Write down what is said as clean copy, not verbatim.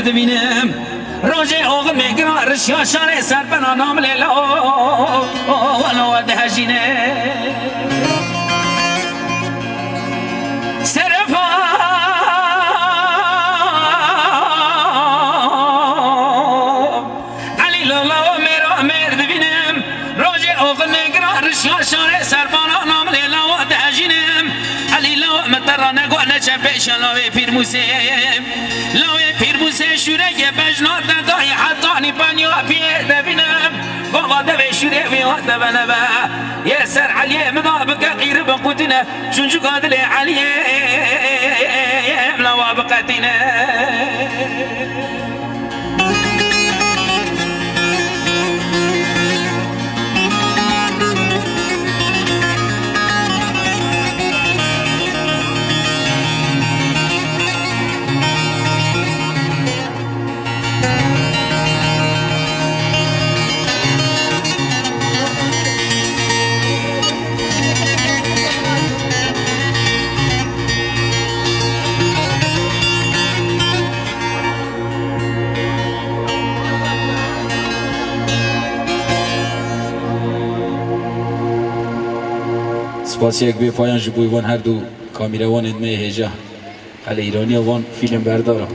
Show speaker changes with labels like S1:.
S1: مرد بینم راجع آقا میگرا رشیا شاره سر بنا نام لیلا ولو دهجینه سرفا علی لالا و میرا مرد بینم راجع آقا میگرا رشیا شاره سر بنا نام لیلا و دهجینم علی لالا مترا نگو نچه پیش لاوی پیرموسه لاوی پیرموسه شوره که بجنات ندای حتانی بانیو پیه دبینم بابا دبی شوره ویوات دبنبا یه سر علیه مدابقه غیر بقوتنا شنجو قادل علیه ملوا بقتنا سپاس یک به پایان جبوی وان هر دو کامیروان ادمه هجا خل ایرانی وان فیلم بردارم